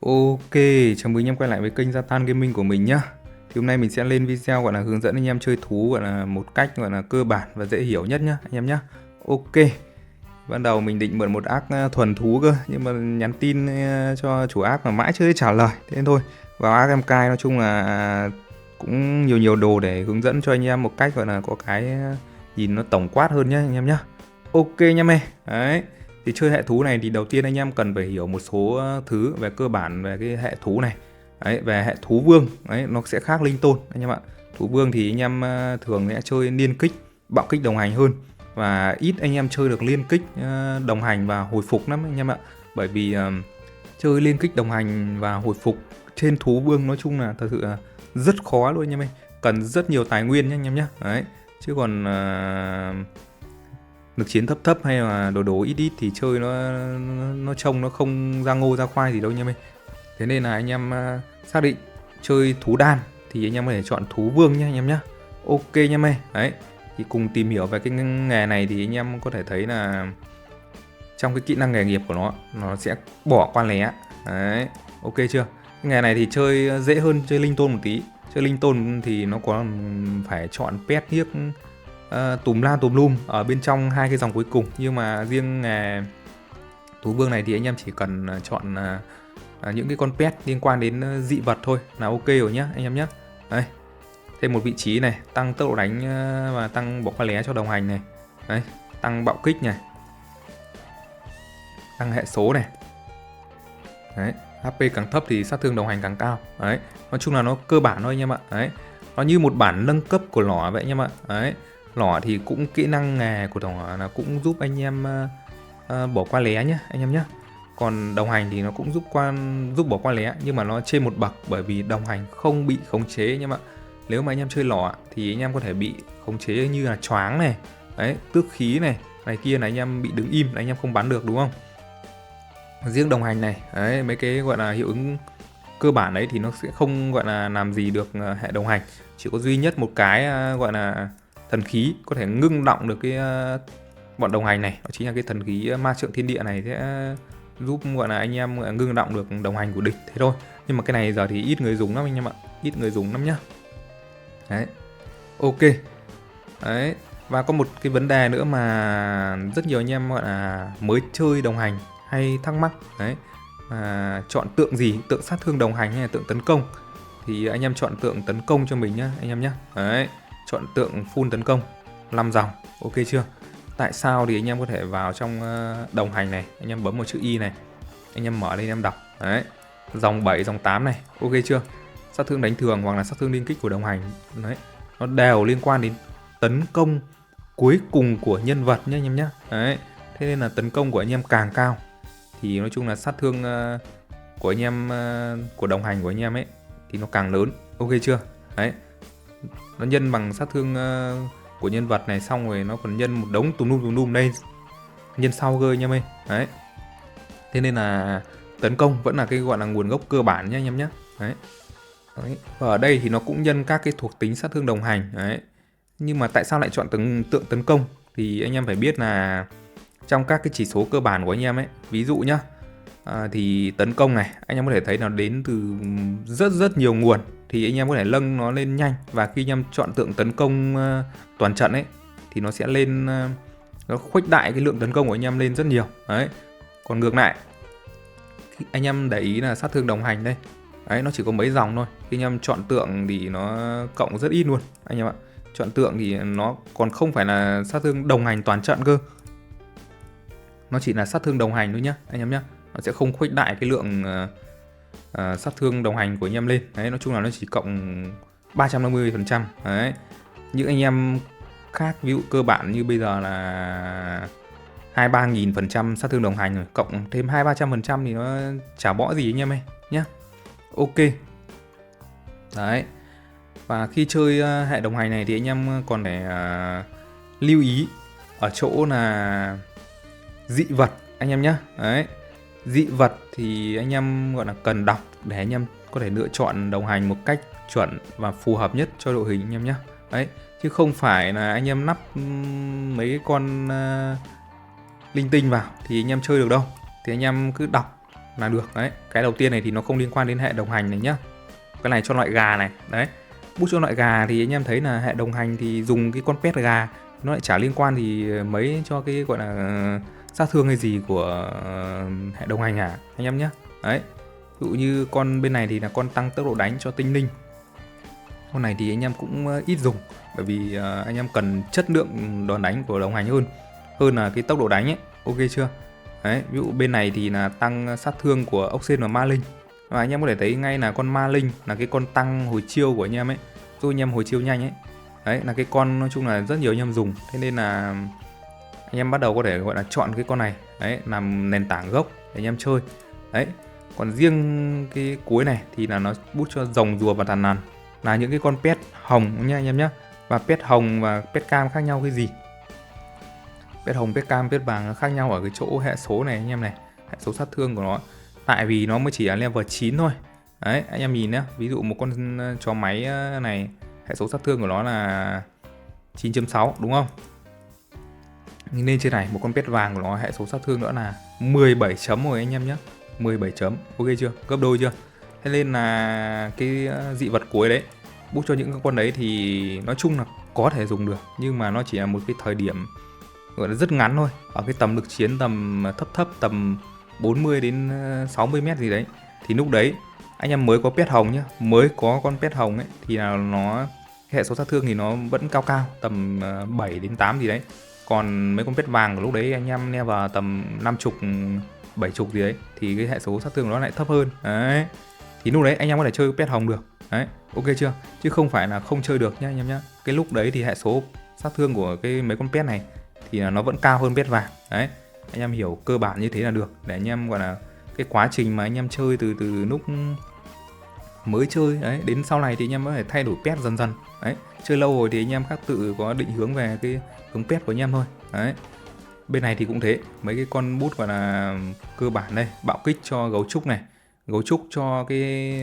Ok, chào mừng anh em quay lại với kênh Zatan Gaming của mình nhá. Thì hôm nay mình sẽ lên video gọi là hướng dẫn anh em chơi thú gọi là một cách gọi là cơ bản và dễ hiểu nhất nhá anh em nhá. Ok. Ban đầu mình định mượn một app thuần thú cơ, nhưng mà nhắn tin cho chủ app mà mãi chưa thấy trả lời. Thế nên thôi, vào app em cai nói chung là cũng nhiều đồ để hướng dẫn cho anh em một cách gọi là có cái nhìn nó tổng quát hơn nhá anh em nhá. Ok nha mày. Đấy. Thì chơi hệ thú này thì đầu tiên anh em cần phải hiểu một số thứ về cơ bản về cái hệ thú này. Đấy, về hệ thú vương, đấy, nó sẽ khác linh tôn anh em ạ. Thú vương thì anh em thường sẽ chơi liên kích, bạo kích đồng hành hơn. Và ít anh em chơi được liên kích đồng hành và hồi phục lắm anh em ạ. Bởi vì chơi liên kích đồng hành và hồi phục trên thú vương nói chung là thật sự là rất khó luôn anh em ơi. Cần rất nhiều tài nguyên nhé anh em nhé. Đấy. Chứ còn lực chiến thấp hay là đồ ít thì chơi nó trông nó không ra ngô ra khoai gì đâu anh em ơi. Thế nên là anh em xác định chơi thú đan thì anh em có thể chọn thú vương nhé anh em nhé. Ok nha em ơi. Đấy. Thì cùng tìm hiểu về cái nghề này thì anh em có thể thấy là trong cái kỹ năng nghề nghiệp của nó sẽ bỏ qua lé. Đấy. Ok chưa? Cái nghề này thì chơi dễ hơn chơi linh tôn một tí. Chơi linh tôn thì nó có phải chọn pet hiếc tùm la tùm lum ở bên trong hai cái dòng cuối cùng, nhưng mà riêng nghề thú vương này thì anh em chỉ cần chọn những cái con pet liên quan đến dị vật thôi là ok rồi nhá anh em nhé. Đây, thêm một vị trí này, tăng tốc độ đánh và tăng bỏ qua lé cho đồng hành này. Đấy, tăng bạo kích này, tăng hệ số này. Đấy, HP càng thấp thì sát thương đồng hành càng cao. Đấy, nói chung là nó cơ bản thôi anh em ạ. Đấy, nó như một bản nâng cấp của lỏ vậy anh em ạ. Đấy, lỏ thì cũng kỹ năng nghề của lỏ là cũng giúp anh em bỏ qua lé nhé anh em nhé. Còn đồng hành thì nó cũng giúp bỏ qua lé, nhưng mà nó trên một bậc, bởi vì đồng hành không bị khống chế anh em ạ. Nếu mà anh em chơi lỏ thì anh em có thể bị khống chế như là choáng này, đấy, tước khí này kia là anh em bị đứng im là anh em không bắn được đúng không. Riêng đồng hành này, đấy, mấy cái gọi là hiệu ứng cơ bản đấy thì nó sẽ không gọi là làm gì được hệ đồng hành. Chỉ có duy nhất một cái gọi là thần khí có thể ngưng động được cái bọn đồng hành này, đó chính là cái thần khí ma trượng thiên địa này sẽ giúp gọi là anh em ngưng động được đồng hành của địch, thế thôi. Nhưng mà cái này giờ thì ít người dùng lắm anh em ạ, ít người dùng lắm nhá. Đấy, ok. Đấy, và có một cái vấn đề nữa mà rất nhiều anh em gọi là mới chơi đồng hành hay thắc mắc đấy, chọn tượng gì, tượng sát thương đồng hành hay là tượng tấn công. Thì anh em chọn tượng tấn công cho mình nhá anh em nhé. Đấy, chọn tượng full tấn công 5 dòng, ok chưa. Tại sao thì anh em có thể vào trong đồng hành này, anh em bấm vào chữ Y này, anh em mở lên anh em đọc. Đấy, dòng 7, dòng 8 này, ok chưa. Sát thương đánh thường hoặc là sát thương liên kích của đồng hành đấy, nó đều liên quan đến tấn công cuối cùng của nhân vật nhé anh em nhé. Đấy, thế nên là tấn công của anh em càng cao thì nói chung là sát thương của anh em của đồng hành của anh em ấy thì nó càng lớn, ok chưa. Đấy, nó nhân bằng sát thương của nhân vật này, xong rồi nó còn nhân một đống tùm lum đây, nhân sau cơ anh em ơi. Đấy, thế nên là tấn công vẫn là cái gọi là nguồn gốc cơ bản nhé anh em nhé. Đấy. Đấy. Và ở đây thì nó cũng nhân các cái thuộc tính sát thương đồng hành. Đấy. Nhưng mà tại sao lại chọn tượng tấn công thì anh em phải biết là trong các cái chỉ số cơ bản của anh em ấy, ví dụ nhá, thì tấn công này anh em có thể thấy nó đến từ rất nhiều nguồn, thì anh em có thể nâng nó lên nhanh. Và khi anh em chọn tượng tấn công toàn trận ấy thì nó sẽ lên, nó khuếch đại cái lượng tấn công của anh em lên rất nhiều. Đấy. Còn ngược lại, anh em để ý là sát thương đồng hành đây, đấy, nó chỉ có mấy dòng thôi. Khi anh em chọn tượng thì nó cộng rất ít luôn anh em ạ. Chọn tượng thì nó còn không phải là sát thương đồng hành toàn trận cơ, nó chỉ là sát thương đồng hành thôi nhá anh em nhá. Nó sẽ không khuếch đại cái lượng sát thương đồng hành của anh em lên. Đấy, nói chung là nó chỉ cộng 350%. Đấy, những anh em khác ví dụ cơ bản như bây giờ là 2-3.000% sát thương đồng hành rồi, cộng thêm 200-300% thì nó chả bỏ gì anh em ơi nhá. Ok. Đấy. Và khi chơi hệ đồng hành này thì anh em còn phải lưu ý ở chỗ là dị vật anh em nhé. Đấy, dị vật thì anh em gọi là cần đọc để anh em có thể lựa chọn đồng hành một cách chuẩn và phù hợp nhất cho đội hình anh em nhé. Đấy, chứ không phải là anh em nắp mấy cái con linh tinh vào thì anh em chơi được đâu. Thì anh em cứ đọc là được. Đấy, cái đầu tiên này thì nó không liên quan đến hệ đồng hành này nhá. Cái này cho loại gà này. Đấy, bút cho loại gà thì anh em thấy là hệ đồng hành thì dùng cái con pet gà nó lại chả liên quan thì mấy cho cái gọi là sát thương hay gì của hệ đồng hành hả anh em nhé. Đấy, ví dụ như con bên này thì là con tăng tốc độ đánh cho tinh linh. Con này thì anh em cũng ít dùng bởi vì anh em cần chất lượng đòn đánh của đồng hành hơn là cái tốc độ đánh ấy. Ok chưa? Đấy, ví dụ bên này thì là tăng sát thương của ốc sên và ma linh. Và anh em có thể thấy ngay là con ma linh là cái con tăng hồi chiêu của anh em ấy, giúp anh em hồi chiêu nhanh ấy. Đấy là cái con nói chung là rất nhiều anh em dùng. Thế nên là anh em bắt đầu có thể gọi là chọn cái con này đấy làm nền tảng gốc để anh em chơi. Đấy, còn riêng cái cuối này thì là nó bút cho rồng rùa và thằn lằn, là những cái con pet hồng nha anh em nhé. Và pet hồng và pet cam khác nhau cái gì? Pet hồng, pet cam, pet vàng khác nhau ở cái chỗ hệ số này anh em này, hệ số sát thương của nó. Tại vì nó mới chỉ là level 9 thôi. Đấy, anh em nhìn nhé, ví dụ một con chó máy này hệ số sát thương của nó là 9.6 đúng không? Nhưng lên trên này một con pet vàng của nó hệ số sát thương nữa là 17 chấm rồi anh em nhé. 17 chấm, ok chưa? Gấp đôi chưa? Thế nên là cái dị vật cuối đấy, bút cho những con đấy thì nói chung là có thể dùng được, nhưng mà nó chỉ là một cái thời điểm gọi là rất ngắn thôi. Ở cái tầm lực chiến tầm thấp tầm 40 đến 60 mét gì đấy, thì lúc đấy anh em mới có pet hồng nhá, mới có con pet hồng ấy thì là nó hệ số sát thương thì nó vẫn cao tầm 7 đến 8 gì đấy. Còn mấy con pet vàng của lúc đấy anh em neo vào tầm 50 70 gì đấy thì cái hệ số sát thương của nó lại thấp hơn. Đấy, thì lúc đấy anh em có thể chơi pet hồng được. Đấy, ok chưa? Chứ không phải là không chơi được nhá anh em nhá. Cái lúc đấy thì hệ số sát thương của cái mấy con pet này thì nó vẫn cao hơn pet vàng. Đấy, anh em hiểu cơ bản như thế là được, để anh em gọi là cái quá trình mà anh em chơi từ lúc mới chơi đấy đến sau này thì anh em có thể thay đổi pet dần dần. Đấy, chơi lâu rồi thì anh em khác tự có định hướng về cái hướng pet của anh em thôi. Đấy, bên này thì cũng thế, mấy cái con bút gọi là cơ bản đây, bạo kích cho gấu trúc này, gấu trúc cho cái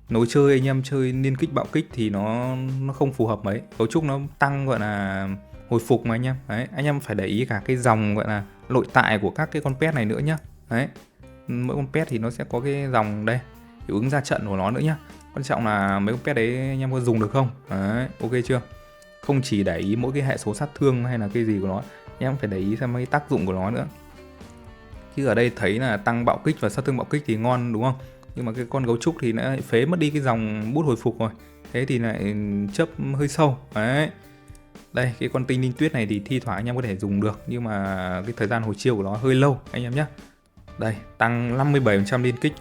nối chơi anh em chơi liên kích bạo kích thì nó không phù hợp mấy. Gấu trúc nó tăng gọi là hồi phục mà anh em. Đấy, anh em phải để ý cả cái dòng gọi là nội tại của các cái con pet này nữa nhá. Đấy, mỗi con pet thì nó sẽ có cái dòng đây, hiệu ứng ra trận của nó nữa nhá. Quan trọng là mấy con pet đấy anh em có dùng được không. Đấy, ok chưa? Không chỉ để ý mỗi cái hệ số sát thương hay là cái gì của nó, anh em phải để ý xem mấy tác dụng của nó nữa. Chứ ở đây thấy là tăng bạo kích và sát thương bạo kích thì ngon đúng không? Nhưng mà cái con gấu trúc thì đã phế mất đi cái dòng bút hồi phục rồi, thế thì lại chấp hơi sâu. Đấy, đây cái con tinh linh tuyết này thì thi thoảng anh em có thể dùng được, nhưng mà cái thời gian hồi chiêu của nó hơi lâu anh em nhé. Đây, tăng 57% liên kích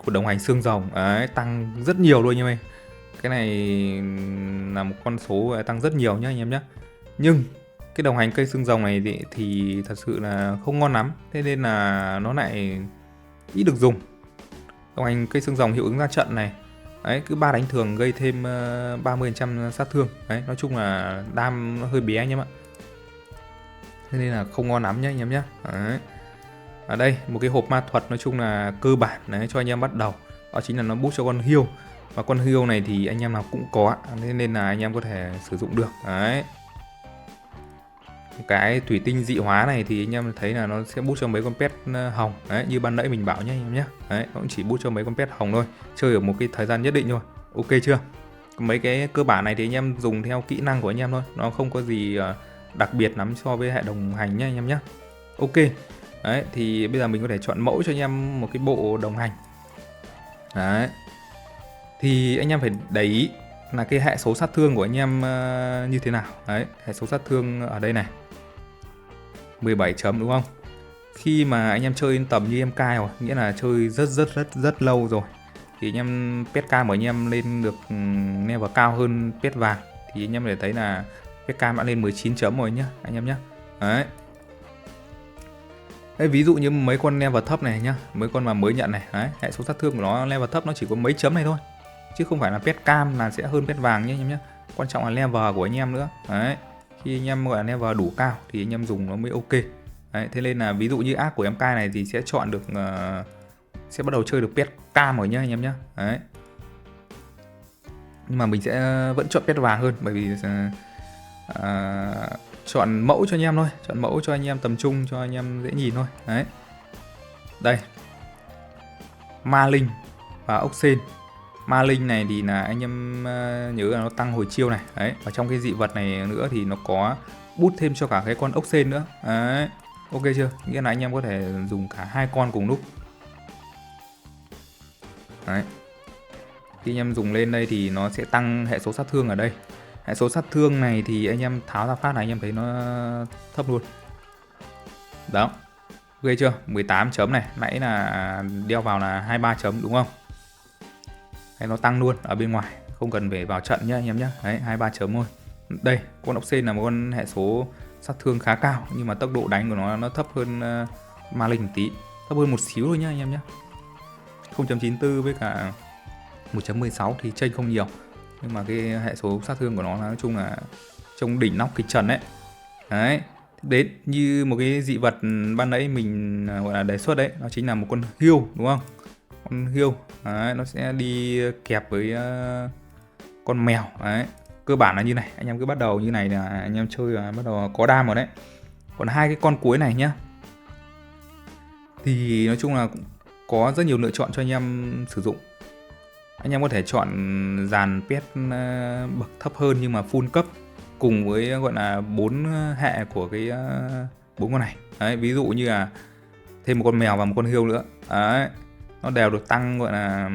của đồng hành xương rồng. Đấy, tăng rất nhiều luôn anh em ơi. Cái này là một con số tăng rất nhiều nhá anh em nhé. Nhưng cái đồng hành cây xương rồng này thì thật sự là không ngon lắm, thế nên là nó lại ít được dùng. Đồng hành cây xương rồng hiệu ứng ra trận này, đấy, cứ 3 đánh thường gây thêm 30% sát thương. Đấy, nói chung là đam nó hơi bé anh em ạ, thế nên là không ngon lắm nhá anh em nhé. Đấy, ở đây một cái hộp ma thuật nói chung là cơ bản đấy cho anh em bắt đầu, đó chính là nó boost cho con hiêu. Và con hiêu này thì anh em nào cũng có, nên là anh em có thể sử dụng được. Đấy, cái thủy tinh dị hóa này thì anh em thấy là nó sẽ boost cho mấy con pet hồng. Đấy, như ban nãy mình bảo nhé anh em nhé. Đấy, nó cũng chỉ boost cho mấy con pet hồng thôi, chơi ở một cái thời gian nhất định thôi. Ok chưa? Mấy cái cơ bản này thì anh em dùng theo kỹ năng của anh em thôi, nó không có gì đặc biệt lắm so với hệ đồng hành nhé anh em nhé. Ok, đấy thì bây giờ mình có thể chọn mẫu cho anh em một cái bộ đồng hành. Đấy, thì anh em phải để ý là cái hệ số sát thương của anh em như thế nào. Đấy, hệ số sát thương ở đây này 17 chấm đúng không? Khi mà anh em chơi tầm như em cai rồi, nghĩa là chơi rất lâu rồi, thì anh em pet cam của anh em lên được level cao hơn pet vàng, thì anh em để thấy là pet cam đã lên 19 chấm rồi nhá anh em nhé. Đấy, đây, ví dụ như mấy con level thấp này nhá, mấy con mà mới nhận này, đấy, hệ số sát thương của nó level thấp nó chỉ có mấy chấm này thôi, chứ không phải là pet cam là sẽ hơn pet vàng nhé anh em nhé. Quan trọng là level của anh em nữa. Đấy, khi anh em gọi là level đủ cao thì anh em dùng nó mới ok. Đấy, thế nên là ví dụ như ác của em cai này thì sẽ chọn được sẽ bắt đầu chơi được pet cam rồi nhá anh em nhé. Đấy, nhưng mà mình sẽ vẫn chọn pet vàng hơn, bởi vì chọn mẫu cho anh em thôi, chọn mẫu cho anh em tầm trung, cho anh em dễ nhìn thôi. Đấy, đây ma linh và ốc sên. Ma linh này thì là anh em nhớ là nó tăng hồi chiêu này. Đấy, và trong cái dị vật này nữa thì nó có bút thêm cho cả cái con ốc sên nữa. Đấy, ok chưa? Nghĩa là anh em có thể dùng cả hai con cùng lúc. Đấy. Khi anh em dùng lên đây thì nó sẽ tăng hệ số sát thương ở đây. Hệ số sát thương này thì anh em tháo ra phát này anh em thấy nó thấp luôn. Đó. Ghê chưa? 18 chấm này, nãy là đeo vào là 23 chấm đúng không? Đấy, nó tăng luôn ở bên ngoài, không cần phải vào trận nhá anh em nhé. Đấy, 23 chấm thôi. Đây, con ốc sên là một con hệ số sát thương khá cao nhưng mà tốc độ đánh của nó thấp hơn ma linh một tí, thấp hơn một xíu thôi nhá anh em nhé. 0.94 với cả 1.16 thì chênh không nhiều, nhưng mà cái hệ số sát thương của nó nói chung là trông đỉnh nóc kịch trần đấy. Đấy, đến như một cái dị vật ban nãy mình gọi là đề xuất đấy, nó chính là một con hươu đúng không? Con hươu đấy, nó sẽ đi kẹp với con mèo. Đấy, cơ bản là như này, anh em cứ bắt đầu như này là anh em chơi là bắt đầu có đam rồi đấy. Còn hai cái con cuối này nhá, thì nói chung là cũng có rất nhiều lựa chọn cho anh em sử dụng. Anh em có thể chọn dàn pet bậc thấp hơn nhưng mà full cấp cùng với gọi là 4 hệ của cái 4 con này. Đấy, ví dụ như là thêm một con mèo và một con hươu nữa. Đấy, nó đều được tăng gọi là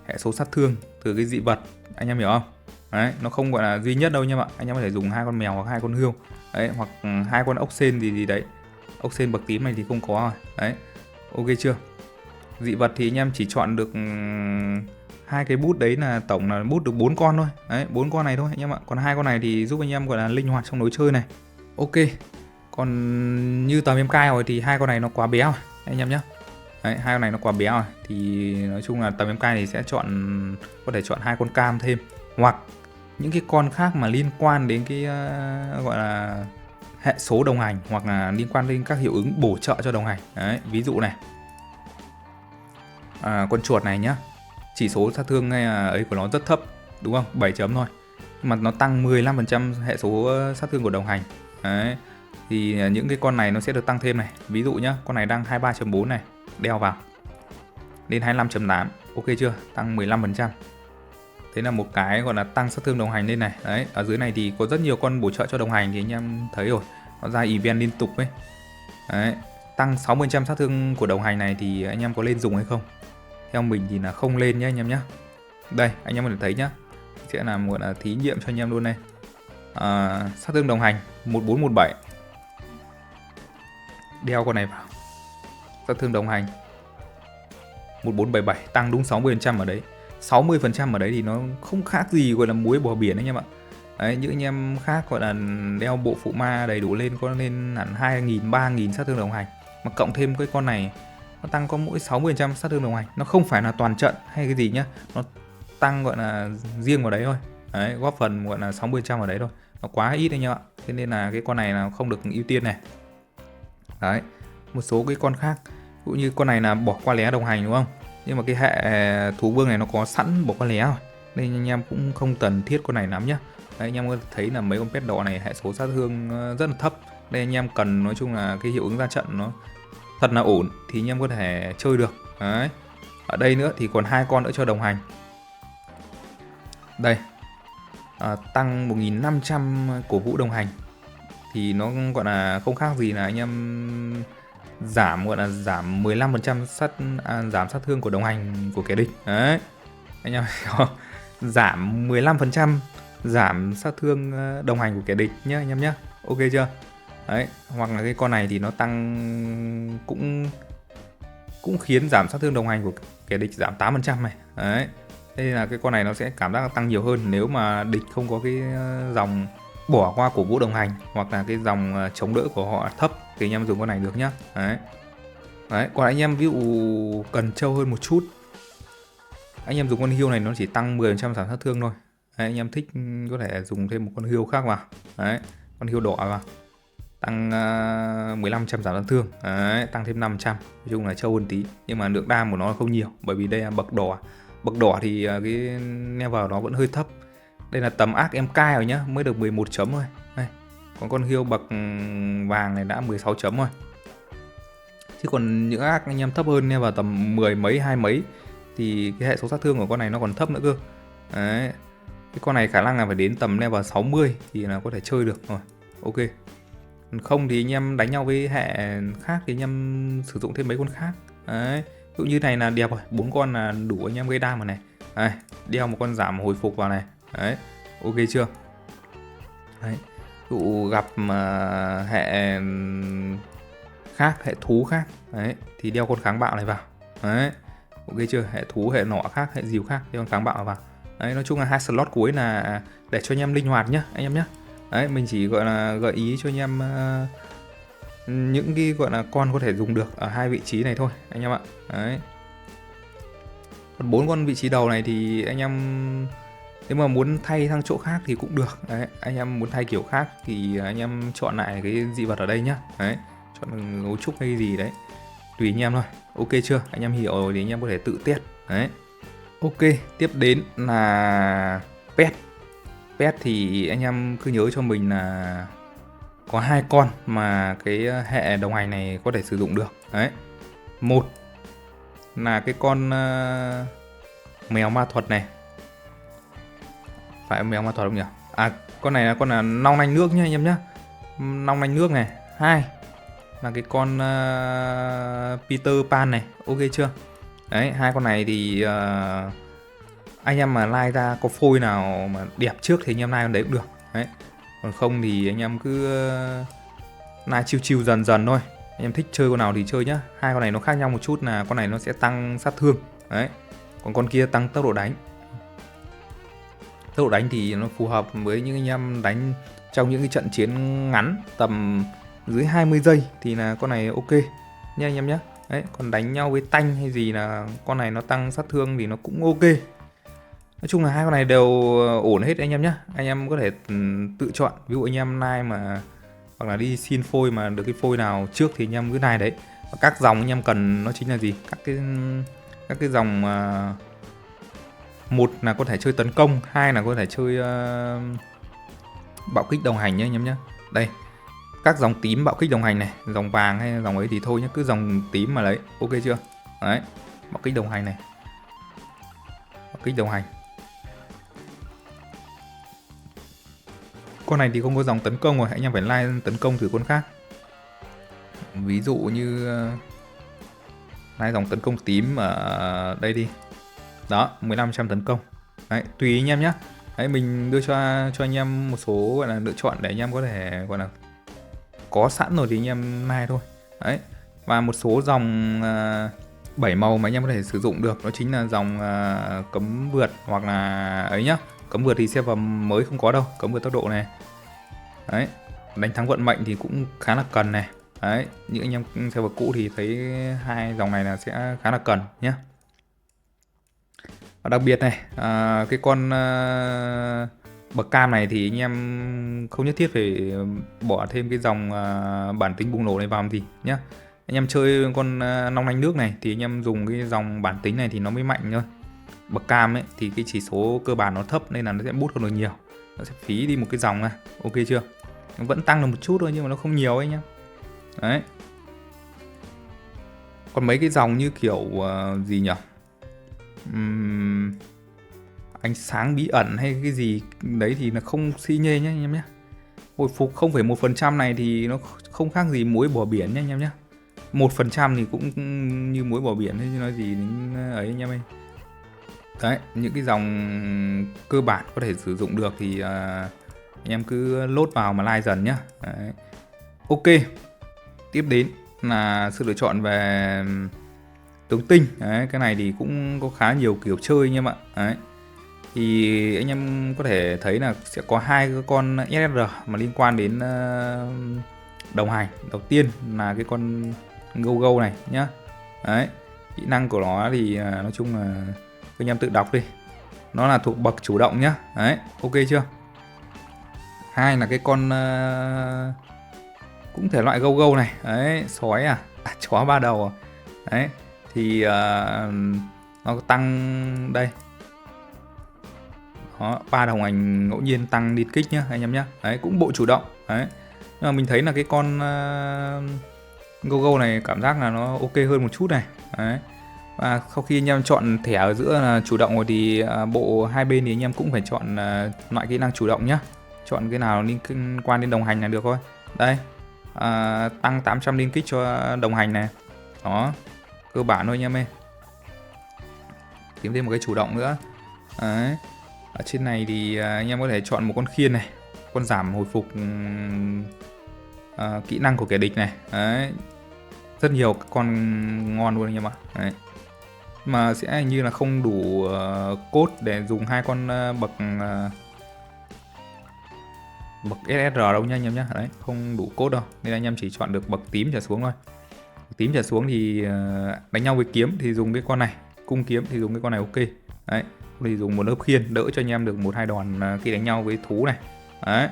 hệ số sát thương từ cái dị vật, anh em hiểu không? Đấy, nó không gọi là duy nhất đâu nha bạn. Anh em có thể dùng hai con mèo hoặc hai con hươu. Đấy, hoặc hai con ốc sên gì đấy. Ốc sên bậc tím này thì không có rồi. Đấy, ok chưa? Dị vật thì anh em chỉ chọn được hai cái bút đấy, là tổng là bút được 4 con thôi. Đấy, 4 con này thôi anh em ạ. Còn hai con này thì giúp anh em gọi là linh hoạt trong lối chơi này. Ok. Còn như tầm em cai rồi thì hai con này nó quá bé rồi anh em nhé. Đấy, hai con này nó quá bé rồi thì nói chung là tầm em cai thì sẽ có thể chọn hai con cam thêm, hoặc những cái con khác mà liên quan đến cái gọi là hệ số đồng hành, hoặc là liên quan đến các hiệu ứng bổ trợ cho đồng hành. Đấy, ví dụ này, con chuột này nhá, chỉ số sát thương hay là ấy của nó rất thấp đúng không, 7 chấm thôi, nhưng mà nó tăng 15% hệ số sát thương của đồng hành. Đấy, thì những cái con này nó sẽ được tăng thêm này. Ví dụ nhá, con này đang 23.4 này, đeo vào lên 25.8, ok chưa, tăng 15%. Thế là một cái gọi là tăng sát thương đồng hành lên này. Đấy, ở dưới này thì có rất nhiều con bổ trợ cho đồng hành thì anh em thấy rồi, nó ra event liên tục ấy. Đấy, tăng 60% sát thương của đồng hành này thì anh em có lên dùng hay không? Theo mình thì là không lên nhé anh em nhé. Đây, anh em có thể thấy nhá, sẽ làm gọi là thí nghiệm cho anh em luôn này. Sát thương đồng hành 1417, đeo con này vào, sát thương đồng hành 1477, tăng đúng 60% ở đấy. 60% ở đấy thì nó không khác gì gọi là muối bỏ biển anh em ạ. Đấy, những anh em khác gọi là đeo bộ phụ ma đầy đủ lên có lên hẳn 2.000, 3.000 sát thương đồng hành, mà cộng thêm cái con này nó tăng có mỗi 60% sát thương đồng hành. Nó không phải là toàn trận hay cái gì nhá, nó tăng gọi là riêng vào đấy thôi. Đấy, góp phần gọi là 60% ở đấy thôi, nó quá ít anh em ạ. Thế nên là cái con này là không được ưu tiên này. Đấy, một số cái con khác cũng như con này là bỏ qua lé đồng hành đúng không, nhưng mà cái hệ thú vương này nó có sẵn bỏ qua lé rồi nên anh em cũng không cần thiết con này lắm nhá. Đấy, anh em có thấy là mấy con pet đỏ này hệ số sát thương rất là thấp, nên anh em cần nói chung là cái hiệu ứng ra trận nó thật là ổn thì anh em có thể chơi được. Đấy, ở đây nữa thì còn hai con nữa cho đồng hành. Đây, tăng 1500 cổ vũ đồng hành thì nó gọi là không khác gì là anh em giảm gọi là giảm 15% giảm sát thương của đồng hành của kẻ địch. Đấy, anh em giảm 15% giảm sát thương đồng hành của kẻ địch nhé anh em nhé, ok chưa? Đấy, hoặc là cái con này thì nó tăng cũng khiến giảm sát thương đồng hành của kẻ địch giảm 8% này. Đấy, thế nên là cái con này nó sẽ cảm giác tăng nhiều hơn nếu mà địch không có cái dòng bỏ qua cổ vũ đồng hành hoặc là cái dòng chống đỡ của họ thấp thì anh em dùng con này được nhá. Đấy. Đấy, còn anh em ví dụ cần trâu hơn một chút, anh em dùng con hươu này nó chỉ tăng 10% giảm sát thương thôi. Đấy, anh em thích có thể dùng thêm một con hươu khác vào. Đấy, con hươu đỏ vào tăng 15% giảm sát thương. Đấy, tăng thêm 500, nói chung là trâu hơn tí, nhưng mà lượng đam của nó không nhiều bởi vì đây là bậc đỏ. Bậc đỏ thì cái level nó vẫn hơi thấp. Đây là tầm ác em cai rồi nhá, mới được 11 chấm thôi. Đây, còn con hươu bậc vàng này đã 16 chấm rồi. Chứ còn những ác anh em thấp hơn nha, vào tầm 10 mấy 20 mấy thì cái hệ số sát thương của con này nó còn thấp nữa cơ. Đấy. Cái con này khả năng là phải đến tầm level 60 thì là có thể chơi được rồi. Ok. Không thì anh em đánh nhau với hệ khác thì anh em sử dụng thêm mấy con khác. Đấy. Ví dụ như này là đẹp rồi, 4 con là đủ anh em gây đam rồi này. Đây, đeo một con giảm hồi phục vào này. Đấy. Ok chưa? Đấy. Ví dụ gặp mà hệ khác, hệ thú khác, đấy thì đeo con kháng bạo này vào. Đấy. Ok chưa? Hệ thú, hệ nọ khác, hệ dìu khác, đeo con kháng bạo vào. Đấy, nói chung là 2 slot cuối là để cho anh em linh hoạt nhá, anh em nhá. Đấy, mình chỉ gọi là gợi ý cho anh em những cái gọi là con có thể dùng được ở 2 vị trí này thôi anh em ạ. Đấy. Còn 4 con vị trí đầu này thì anh em nếu mà muốn thay sang chỗ khác thì cũng được. Đấy, anh em muốn thay kiểu khác thì anh em chọn lại cái dị vật ở đây nhá. Đấy, chọn gấu trúc hay gì đấy, tùy anh em thôi. Ok chưa? Anh em hiểu rồi thì anh em có thể tự test. Đấy. Ok, tiếp đến là pet. Pet thì anh em cứ nhớ cho mình là có 2 con mà cái hệ đồng hành này có thể sử dụng được. Đấy. Một là cái con mèo ma thuật này. Phải mèo ma thuật không nhỉ? À, con này là long lanh nước nhá anh em nhá. Long lanh nước này. 2 là cái con Peter Pan này. Ok chưa? Đấy, 2 con này thì anh em mà like ra có phôi nào mà đẹp trước thì anh em like con đấy cũng được. Đấy. Còn không thì anh em cứ like chill chill dần dần thôi. Anh em thích chơi con nào thì chơi nhá. 2 con này nó khác nhau một chút là con này nó sẽ tăng sát thương. Đấy. Còn con kia tăng tốc độ đánh. Tốc độ đánh thì nó phù hợp với những anh em đánh trong những cái trận chiến ngắn tầm dưới 20 giây thì là con này ok nha anh em nhé. Đấy, còn đánh nhau với tanh hay gì là con này nó tăng sát thương thì nó cũng ok. Nói chung là 2 con này đều ổn hết anh em nhé. Anh em có thể tự chọn. Ví dụ anh em nai mà hoặc là đi xin phôi mà được cái phôi nào trước thì anh em cứ nai đấy. Và các dòng anh em cần nó chính là gì? Các cái dòng một là có thể chơi tấn công, 2 là có thể chơi bạo kích đồng hành nhé anh em nhé. Đây, các dòng tím bạo kích đồng hành này, dòng vàng hay dòng ấy thì thôi nhé, cứ dòng tím mà lấy. Ok chưa? Đấy, bạo kích đồng hành này, bạo kích đồng hành. Con này thì không có dòng tấn công rồi, anh em phải like tấn công thử con khác. Ví dụ như like dòng tấn công tím ở đây đi. Đó, 15% tấn công. Đấy, tùy anh em nhé. Đấy, mình đưa cho anh em một số gọi là lựa chọn để anh em có thể gọi là có sẵn rồi thì anh em like thôi. Đấy. Và một số dòng 7 màu mà anh em có thể sử dụng được đó chính là dòng cấm vượt hoặc là ấy nhá. Cấm vượt thì server mới không có đâu, cấm vượt tốc độ này. Đấy. Đánh thắng vận mệnh thì cũng khá là cần này. Đấy, những anh em server cũ thì thấy 2 dòng này là sẽ khá là cần nhé. Và đặc biệt này, cái con bậc cam này thì anh em không nhất thiết phải bỏ thêm cái dòng bản tính bùng nổ này vào làm gì nhá. Anh em chơi con long lanh nước này thì anh em dùng cái dòng bản tính này thì nó mới mạnh thôi. Bậc cam ấy thì cái chỉ số cơ bản nó thấp nên là nó sẽ bút hơn được nhiều. Nó sẽ phí đi một cái dòng này, ok chưa? Nó vẫn tăng được một chút thôi nhưng mà nó không nhiều ấy nhá. Đấy. Còn mấy cái dòng như kiểu gì nhỉ? Ánh sáng bí ẩn hay cái gì đấy thì nó không xi nhê nhé anh em nhé. Hồi phục 0,1% này thì nó không khác gì muối bỏ biển nhé anh em nhé. 1% thì cũng như muối bỏ biển chứ nói gì đến ấy anh em ơi. Đấy, những cái dòng cơ bản có thể sử dụng được thì anh em cứ lốt vào mà like dần nhá. Đấy. Ok. Tiếp đến là sự lựa chọn về tướng tinh. Đấy, cái này thì cũng có khá nhiều kiểu chơi anh em ạ. Đấy. Thì anh em có thể thấy là sẽ có 2 cái con SR mà liên quan đến đồng hành. Đầu tiên là cái con Go này nhá. Đấy, kỹ năng của nó thì nói chung là anh em tự đọc đi. Nó là thuộc bậc chủ động nhá. Đấy, ok chưa? 2 là cái con cũng thể loại Go này. Đấy, sói chó 3 đầu. Đấy, thì nó tăng đây. Đó, 3 đồng hành ngẫu nhiên tăng liên kích nhá anh em nhá. Đấy, cũng bộ chủ động. Đấy. Nhưng mà mình thấy là cái con Go này cảm giác là nó ok hơn một chút này. Đấy. Và sau khi anh em chọn thẻ ở giữa là chủ động rồi thì bộ hai bên thì anh em cũng phải chọn loại kỹ năng chủ động nhá. Chọn cái nào liên quan đến đồng hành là được thôi. Đây, tăng 800 liên kích cho đồng hành này. Đó, cơ bản thôi anh em ơi. Kiếm thêm một cái chủ động nữa. Đấy. Ở trên này thì anh em có thể chọn một con khiên này, con giảm hồi phục kỹ năng của kẻ địch này. Đấy. Rất nhiều con ngon luôn anh em ạ. Đấy. Mà sẽ hình như là không đủ code để dùng hai con bậc SSR đâu nha anh em nhé. Đấy, không đủ code đâu, nên anh em chỉ chọn được bậc tím trở xuống thôi. Tím trở xuống thì đánh nhau với kiếm thì dùng cái con này, cung kiếm thì dùng cái con này ok. Đấy, thì dùng một lớp khiên đỡ cho anh em được 1-2 đòn khi đánh nhau với thú này. Đấy,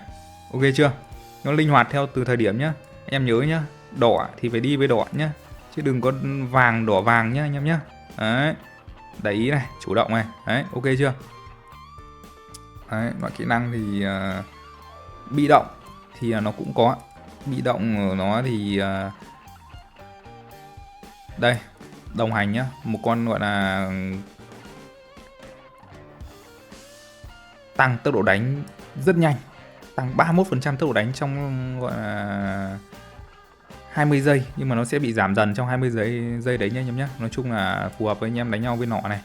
ok chưa? Nó linh hoạt theo từ thời điểm nhá. Anh em nhớ nhá, đỏ thì phải đi với đỏ nhá, chứ đừng có vàng đỏ vàng nhá anh em nhá. Đấy, để ý này, chủ động này. Đấy, ok chưa? Đấy, loại kỹ năng thì bị động thì nó cũng có. Bị động của nó thì đây, đồng hành nhá, một con gọi là tăng tốc độ đánh rất nhanh, tăng 31% tốc độ đánh trong gọi là 20 giây, nhưng mà nó sẽ bị giảm dần trong 20 giây đấy nha anh em nhé. Nói chung là phù hợp với anh em đánh nhau với nọ này,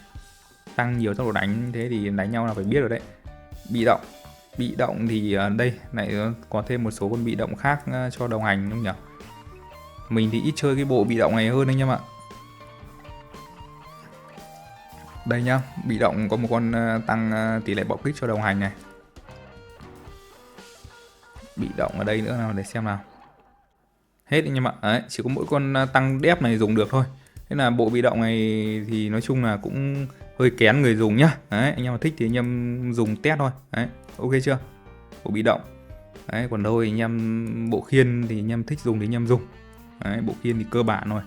tăng nhiều tốc độ đánh thế thì đánh nhau là phải biết rồi đấy. Bị động thì đây lại có thêm một số con bị động khác cho đồng hành đúng không nhỉ? Mình thì ít chơi cái bộ bị động này hơn anh em ạ. Đây nhá, bị động có một con tăng tỷ lệ bạo kích cho đồng hành này. Bị động ở đây nữa nào để xem nào. Hết anh em ạ. Đấy, chỉ có mỗi con tăng đép này dùng được thôi. Thế là bộ bị động này thì nói chung là cũng hơi kén người dùng nhá. Đấy, anh em mà thích thì anh em dùng test thôi. Đấy, ok chưa? Bộ bị động. Đấy, còn đâu thì anh em bộ khiên thì anh em thích dùng thì anh em dùng. Đấy, bộ khiên thì cơ bản thôi.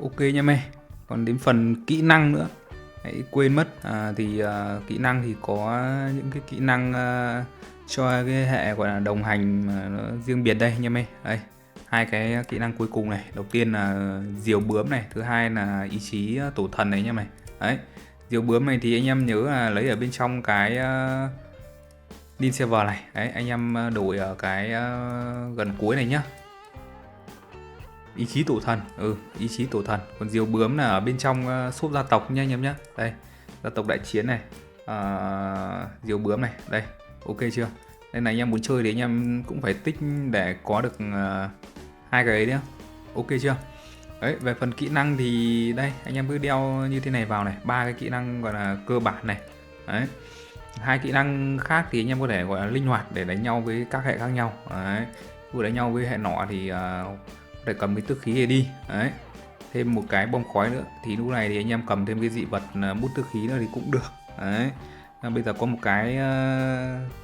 Ok nha mê. Còn đến phần kỹ năng nữa, hãy quên mất kỹ năng thì có những cái kỹ năng cho cái hệ gọi là đồng hành mà nó riêng biệt đây nha mê. Đây, hai cái kỹ năng cuối cùng này, đầu tiên là diều bướm này, thứ hai là ý chí tổ thần này nha mày. Đấy, diều bướm này thì anh em nhớ là lấy ở bên trong cái Lean Server này. Đấy, anh em đổi ở cái gần cuối này nhá. Ý chí tổ thần, ý chí tổ thần. Còn diều bướm là ở bên trong shop gia tộc nha anh em nhé. Đây, gia tộc đại chiến này, diều bướm này, đây, ok chưa? Nên là anh em muốn chơi thì anh em cũng phải tích để có được hai cái ấy nhá. Ok chưa? Đấy, về phần kỹ năng thì đây, anh em cứ đeo như thế này vào này, ba cái kỹ năng gọi là cơ bản này. Đấy. Hai kỹ năng khác thì anh em có thể gọi là linh hoạt để đánh nhau với các hệ khác nhau. Đấy. Vừa đánh nhau với hệ nọ thì để cầm cái tước khí này đi. Đấy. Thêm một cái bom khói nữa thì lúc này thì anh em cầm thêm cái dị vật bút tước khí nữa thì cũng được. Đấy. Bây giờ có một cái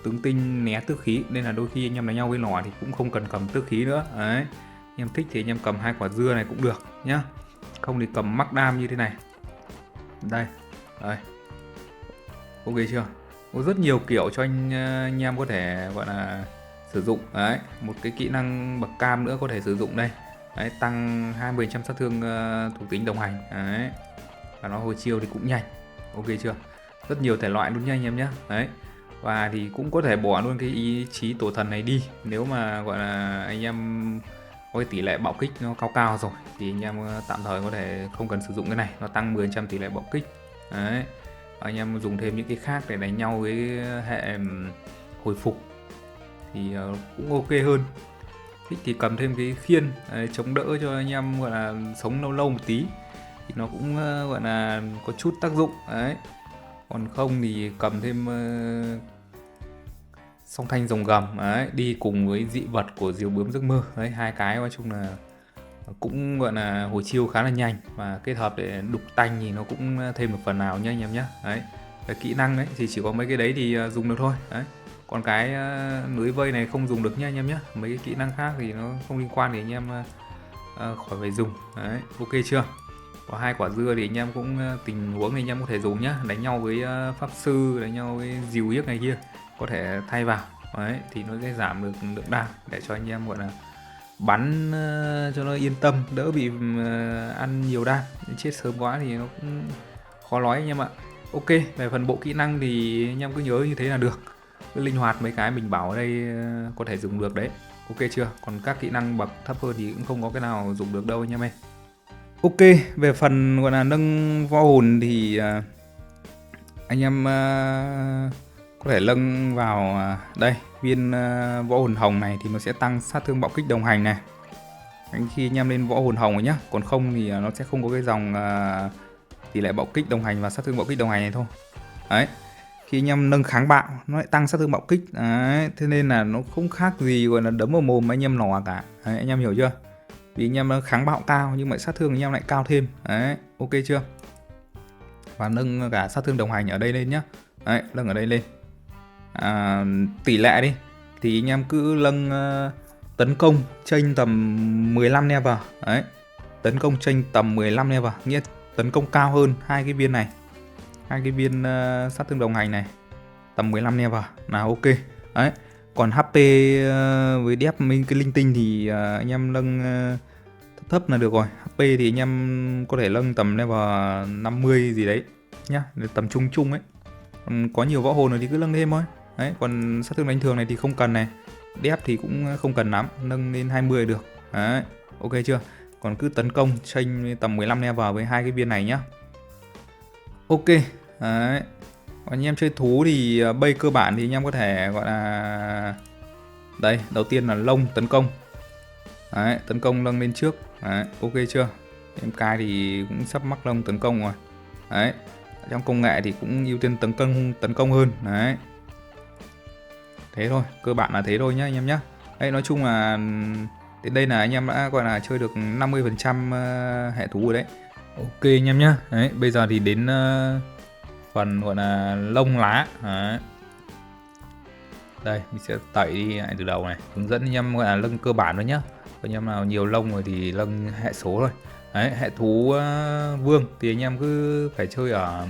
tướng tinh né tước khí nên là đôi khi anh em đánh nhau với nỏ thì cũng không cần cầm tước khí nữa. Đấy. Anh em thích thì anh em cầm hai quả dưa này cũng được nhá. Không thì cầm mắc đam như thế này. Đây. Đây. Ok chưa? Có rất nhiều kiểu cho anh em có thể gọi là sử dụng. Đấy, một cái kỹ năng bậc cam nữa có thể sử dụng đây. Đấy, tăng 20% sát thương thuộc tính đồng hành. Đấy. Và nó hồi chiêu thì cũng nhanh. Ok chưa? Rất nhiều thể loại luôn nha anh em nhé. Đấy. Và thì cũng có thể bỏ luôn cái ý chí tổ thần này đi. Nếu mà gọi là anh em có cái tỷ lệ bạo kích nó cao cao rồi thì anh em tạm thời có thể không cần sử dụng cái này. Nó tăng 10% tỷ lệ bạo kích. Đấy. Anh em dùng thêm những cái khác để đánh nhau với hệ hồi phục thì cũng ok hơn. Thích thì cầm thêm cái khiên chống đỡ cho anh em gọi là sống lâu lâu một tí thì nó cũng gọi là có chút tác dụng. Đấy. Còn không thì cầm thêm song thanh rồng gầm đấy, đi cùng với dị vật của diều bướm giấc mơ. Đấy, hai cái nói chung là cũng gọi là hồi chiêu khá là nhanh và kết hợp để đục tanh thì nó cũng thêm một phần nào nha anh em nhé. Đấy, cái kỹ năng đấy thì chỉ có mấy cái đấy thì dùng được thôi. Đấy, còn cái lưới vây này không dùng được nha anh em nhé. Mấy cái kỹ năng khác thì nó không liên quan thì anh em khỏi phải dùng. Đấy, ok chưa? Có hai quả dưa thì anh em cũng tình huống thì anh em có thể dùng nhá, đánh nhau với pháp sư, đánh nhau với diều yếc này kia có thể thay vào. Đấy, thì nó sẽ giảm được lượng đam để cho anh em gọi là bắn cho nó yên tâm, đỡ bị ăn nhiều đam. Chết sớm quá thì nó cũng khó nói anh em ạ. Ok, về phần bộ kỹ năng thì anh em cứ nhớ như thế là được, cứ linh hoạt mấy cái mình bảo ở đây có thể dùng được đấy. Ok chưa? Còn các kỹ năng bậc thấp hơn thì cũng không có cái nào dùng được đâu anh em ơi. Ok, về phần gọi là nâng võ hồn thì anh em có thể nâng vào đây viên võ hồn hồng này thì nó sẽ tăng sát thương bạo kích đồng hành này. Khi anh em lên võ hồn hồng rồi nhá, còn không thì nó sẽ không có cái dòng tỷ lệ bạo kích đồng hành và sát thương bạo kích đồng hành này thôi. Đấy, khi anh em nâng kháng bạo nó lại tăng sát thương bạo kích. Đấy, thế nên là nó không khác gì gọi là đấm vào mồm anh em nỏ cả. Đấy, anh em hiểu chưa? Vì anh em kháng bạo cao nhưng mà sát thương anh em lại cao thêm. Đấy, ok chưa? Và nâng cả sát thương đồng hành ở đây lên nhá. Đấy, nâng ở đây lên. Tỷ lệ đi thì anh em cứ nâng tấn công chênh tầm 15 level. Đấy, tấn công chênh tầm 15 level, nghĩa tấn công cao hơn hai cái viên này, hai cái viên sát thương đồng hành này tầm 15 level là ok. Đấy, còn HP với đép mình cái linh tinh thì anh em nâng thấp là được rồi. HP thì anh em có thể nâng tầm level 50 gì đấy nhá, tầm trung trung ấy. Có nhiều võ hồn rồi thì cứ nâng thêm thôi. Đấy, còn sát thương đánh thường này thì không cần này, đép thì cũng không cần lắm, nâng lên 20 được. Đấy, ok chưa? Còn cứ tấn công chênh tầm 15 level với hai cái viên này nhá. Ok. Đấy, còn anh em chơi thú thì base cơ bản thì anh em có thể gọi là đây, đầu tiên là lông tấn công. Đấy, tấn công nâng lên trước. Đấy, ok chưa? Em cai thì cũng sắp mắc lông tấn công rồi. Đấy, trong công nghệ thì cũng ưu tiên tấn công hơn. Đấy, thế thôi, cơ bản là thế thôi nhá anh em nhá. Đấy, nói chung là đến đây là anh em đã gọi là chơi được 50% hệ thú rồi đấy. Ok anh em nhá. Đấy, bây giờ thì đến phần gọi là lông lá. Đấy, đây mình sẽ tẩy đi lại từ đầu này, hướng dẫn anh em gọi là lông cơ bản thôi nhá. Anh em nào nhiều lông rồi thì lông hệ số thôi. Đấy, hệ thú vương thì anh em cứ phải chơi ở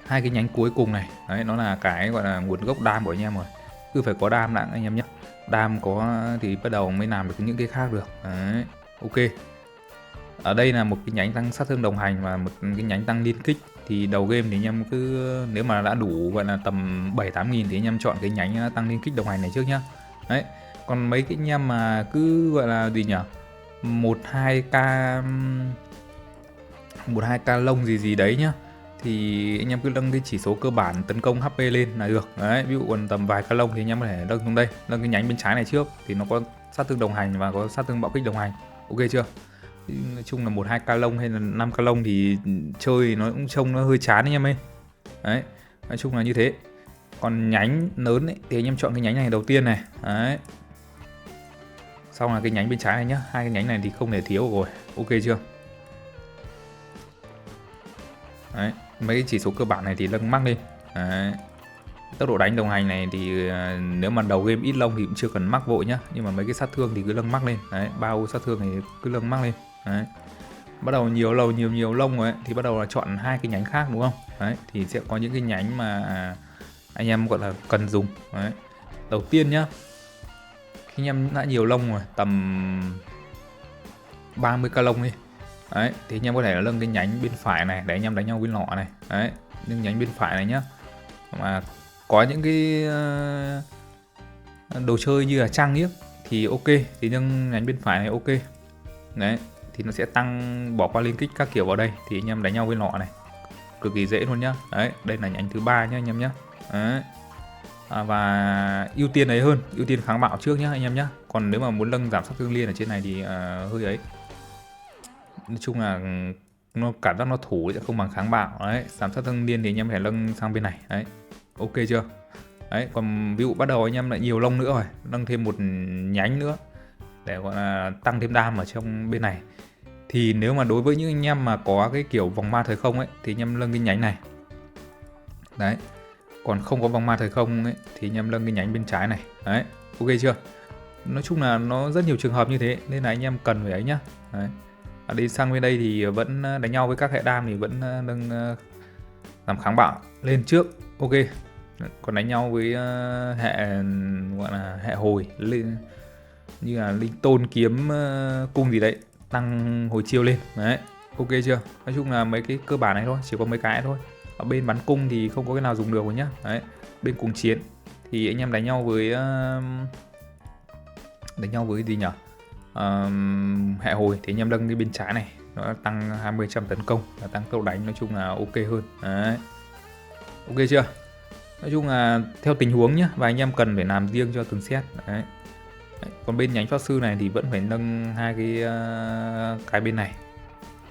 hai cái nhánh cuối cùng này. Đấy, nó là cái gọi là nguồn gốc đam của anh em rồi, cứ phải có đam đã anh em nhé. Đam có thì bắt đầu mới làm được những cái khác được. Đấy, ok. Ở đây là một cái nhánh tăng sát thương đồng hành và một cái nhánh tăng liên kích. Thì đầu game thì anh em cứ nếu mà đã đủ gọi là tầm 7-8 nghìn thì anh em chọn cái nhánh tăng liên kích đồng hành này trước nhá. Đấy, còn mấy cái anh em mà cứ gọi là gì nhỉ, 1-2k lông gì đấy nhá, thì anh em cứ nâng cái chỉ số cơ bản tấn công HP lên là được. Đấy, ví dụ còn tầm vài ca lông thì anh em có thể nâng xuống đây, nâng cái nhánh bên trái này trước thì nó có sát thương đồng hành và có sát thương bạo kích đồng hành. Ok chưa? Nói chung là 1-2k lông hay là 5k lông thì chơi nó cũng trông nó hơi chán anh em ơi. Đấy, nói chung là như thế. Còn nhánh lớn ấy, thì anh em chọn cái nhánh này đầu tiên này. Đấy, xong là cái nhánh bên trái này nhá, hai cái nhánh này thì không thể thiếu rồi. Ok chưa? Đấy, mấy cái chỉ số cơ bản này thì nâng mắc lên. Đấy, tốc độ đánh đồng hành này thì nếu mà đầu game ít lông thì cũng chưa cần mắc vội nhá, nhưng mà mấy cái sát thương thì cứ nâng mắc lên. Đấy, bao sát thương thì cứ nâng mắc lên. Đấy, bắt đầu nhiều lông rồi ấy, thì bắt đầu là chọn hai cái nhánh khác đúng không? Đấy, thì sẽ có những cái nhánh mà anh em gọi là cần dùng. Đấy, đầu tiên nhá, khi anh em đã nhiều lông rồi, tầm 30k lông đi. Đấy, thì anh em có thể nâng cái nhánh bên phải này để anh em đánh nhau với lọ này. Đấy, nhưng nhánh bên phải này nhá, mà có những cái đồ chơi như là trang nhiếp thì ok, thì nâng nhánh bên phải này ok. Đấy, thì nó sẽ tăng bỏ qua liên kích các kiểu vào đây thì anh em đánh nhau với lọ này cực kỳ dễ luôn nhá. Đấy, đây là nhánh thứ ba nhá anh em nhá. Đấy, và ưu tiên ấy hơn, ưu tiên kháng bạo trước nhá anh em nhá. Còn nếu mà muốn nâng giảm sát thương liên ở trên này thì hơi ấy, nói chung là nó cảm giác nó thủ sẽ không bằng kháng bạo. Đấy, giảm sát thương liên thì anh em phải nâng sang bên này. Đấy, ok chưa? Đấy, còn ví dụ bắt đầu anh em lại nhiều lông nữa rồi, nâng thêm một nhánh nữa để gọi là tăng thêm đam ở trong bên này. Thì nếu mà đối với những anh em mà có cái kiểu vòng ma thời không ấy thì anh em nâng cái nhánh này. Đấy, còn không có vòng ma thời không ấy thì anh em nâng cái nhánh bên trái này. Đấy, ok chưa? Nói chung là nó rất nhiều trường hợp như thế nên là anh em cần phải ấy nhá. Đấy, đi sang bên đây thì vẫn đánh nhau với các hệ đam thì vẫn nâng làm kháng bạo lên trước. Ok, còn đánh nhau với hệ gọi là hệ hồi lên như là linh tôn kiếm cung gì đấy, tăng hồi chiêu lên đấy. Ok chưa? Nói chung là mấy cái cơ bản này thôi, chỉ có mấy cái thôi. Ở bên bắn cung thì không có cái nào dùng được rồi nhá. Đấy, bên cuồng chiến thì anh em đánh nhau với gì nhỉ? Hệ hồi thì anh em nâng cái bên trái này, nó tăng 20% tấn công và tăng tốc đánh, nói chung là ok hơn. Đấy. Ok chưa? Nói chung là theo tình huống nhá, và anh em cần phải làm riêng cho từng set. Đấy. Đấy. Còn bên nhánh pháp sư này thì vẫn phải nâng hai cái bên này,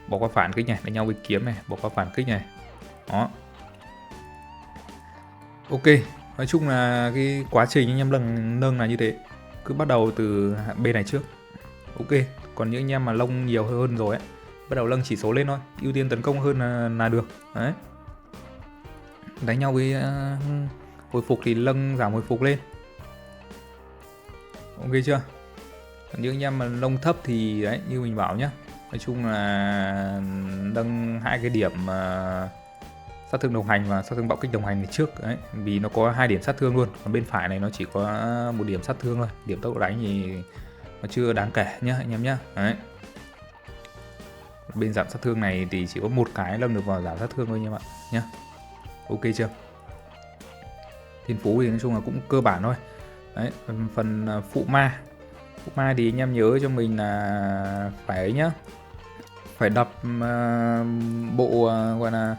bỏ qua phản kích này, đánh nhau với kiếm này, bỏ qua phản kích này. Đó. Ok, nói chung là cái quá trình anh em nâng là như thế, cứ bắt đầu từ bên này trước. Ok, còn những anh em mà lông nhiều hơn rồi ấy, bắt đầu nâng chỉ số lên thôi, ưu tiên tấn công hơn là được. Đấy. Đánh nhau với hồi phục thì nâng giảm hồi phục lên. Ok chưa? Còn những anh em mà lông thấp thì đấy, như mình bảo nhá, nói chung là nâng hai cái điểm sát thương đồng hành và sát thương bạo kích đồng hành thì trước đấy, vì nó có 2 điểm sát thương luôn, còn bên phải này nó chỉ có 1 điểm sát thương thôi, điểm tốc độ đánh thì nó chưa đáng kể nhá anh em nhá. Đấy, bên giảm sát thương này thì chỉ có một cái lâm được vào giảm sát thương thôi anh em ạ nhá. Ok chưa? Thiên phú thì nói chung là cũng cơ bản thôi. Đấy, phần phụ ma thì anh em nhớ cho mình là phải ấy nhá, phải đập bộ gọi là